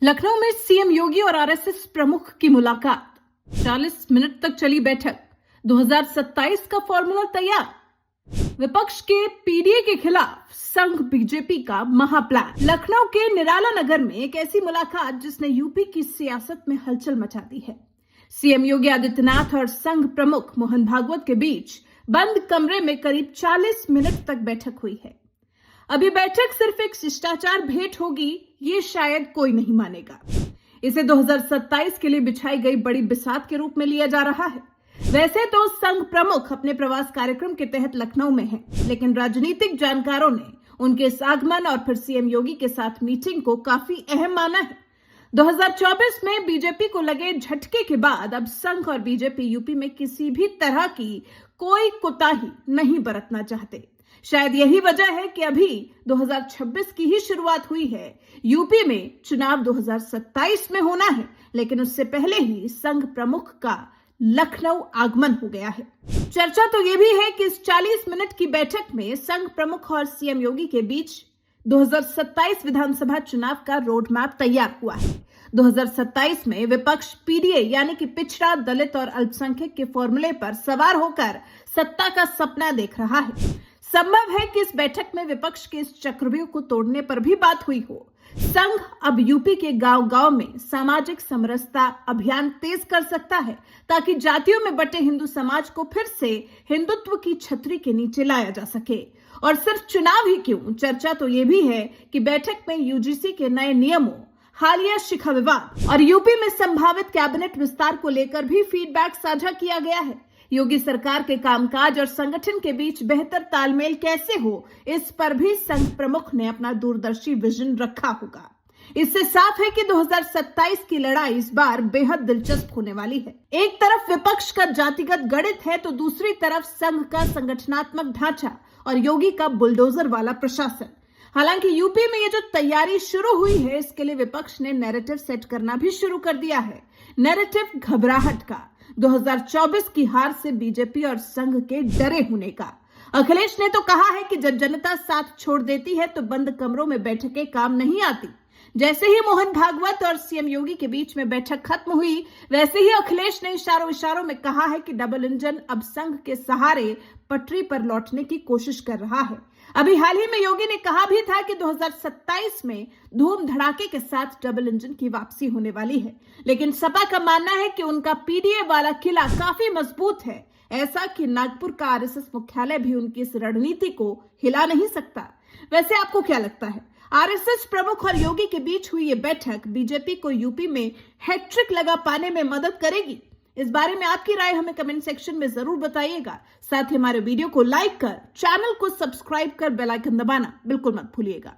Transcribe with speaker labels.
Speaker 1: लखनऊ में सीएम योगी और आरएसएस प्रमुख की मुलाकात। 40 मिनट तक चली बैठक। 2027 का फॉर्मूला तैयार। विपक्ष के पीडीए के खिलाफ संघ बीजेपी का महाप्लान। लखनऊ के निराला नगर में एक ऐसी मुलाकात जिसने यूपी की सियासत में हलचल मचा दी है। सीएम योगी आदित्यनाथ और संघ प्रमुख मोहन भागवत के बीच बंद कमरे में करीब 40 मिनट तक बैठक हुई है। अभी बैठक सिर्फ एक शिष्टाचार भेंट होगी, ये शायद कोई नहीं मानेगा। इसे 2027 के लिए बिछाई गई बड़ी बिसात के रूप में लिया जा रहा है। वैसे तो संघ प्रमुख अपने प्रवास कार्यक्रम के तहत लखनऊ में हैं, लेकिन राजनीतिक जानकारों ने उनके इस आगमन और फिर सीएम योगी के साथ मीटिंग को काफी अहम माना है। 2024 में बीजेपी को लगे झटके के बाद अब संघ और बीजेपी यूपी में किसी भी तरह की कोई कोताही नहीं बरतना चाहते। शायद यही वजह है कि अभी 2026 की ही शुरुआत हुई है। यूपी में चुनाव 2027 में होना है, लेकिन उससे पहले ही संघ प्रमुख का लखनऊ आगमन हो गया है। चर्चा तो ये भी है कि इस 40 मिनट की बैठक में संघ प्रमुख और सीएम योगी के बीच 2027 विधानसभा चुनाव का रोड मैप तैयार हुआ है। 2027 में विपक्ष पीडीए यानी कि पिछड़ा, दलित और अल्पसंख्यक के फॉर्मूले पर सवार होकर सत्ता का सपना देख रहा है। संभव है कि इस बैठक में विपक्ष के इस चक्रव्यूह को तोड़ने पर भी बात हुई हो। संघ अब यूपी के गांव-गांव में सामाजिक समरसता अभियान तेज कर सकता है, ताकि जातियों में बटे हिंदू समाज को फिर से हिंदुत्व की छतरी के नीचे लाया जा सके। और सिर्फ चुनाव ही क्यों, चर्चा तो ये भी है कि बैठक में यूजीसी के नए नियमों, हालिया शिक्षा विवाद और यूपी में संभावित कैबिनेट विस्तार को लेकर भी फीडबैक साझा किया गया है। योगी सरकार के कामकाज और संगठन के बीच बेहतर तालमेल कैसे हो, इस पर भी संघ प्रमुख ने अपना दूरदर्शी विजन रखा होगा। इससे साफ है कि 2027 की लड़ाई इस बार बेहद दिलचस्प होने वाली है। एक तरफ विपक्ष का जातिगत गणित है, तो दूसरी तरफ संघ का संगठनात्मक ढांचा और योगी का बुलडोजर वाला प्रशासन। हालांकि यूपी में ये जो तैयारी शुरू हुई है, इसके लिए विपक्ष ने नैरेटिव सेट करना भी शुरू कर दिया है। नैरेटिव घबराहट का, 2024 की हार से बीजेपी और संघ के डरे होने का। अखिलेश ने तो कहा है कि जब जनता साथ छोड़ देती है तो बंद कमरों में बैठकें काम नहीं आती। जैसे ही मोहन भागवत और सीएम योगी के बीच में बैठक खत्म हुई, वैसे ही अखिलेश ने इशारों में कहा है कि डबल इंजन अब संघ के सहारे पटरी पर लौटने की कोशिश कर रहा है। अभी हाल ही में योगी ने कहा भी था कि 2027 में धूम धड़ाके के साथ डबल इंजन की वापसी होने वाली है, लेकिन सपा का मानना है कि उनका पीडीए वाला किला काफी मजबूत है, ऐसा कि नागपुर का आरएसएस मुख्यालय भी उनकी इस रणनीति को हिला नहीं सकता। वैसे आपको क्या लगता है, आरएसएस प्रमुख और योगी के बीच हुई ये बैठक बीजेपी को यूपी में हैट्रिक लगा पाने में मदद करेगी? इस बारे में आपकी राय हमें कमेंट सेक्शन में जरूर बताइएगा। साथ ही हमारे वीडियो को लाइक कर, चैनल को सब्सक्राइब कर बेल आइकन दबाना बिल्कुल मत भूलिएगा।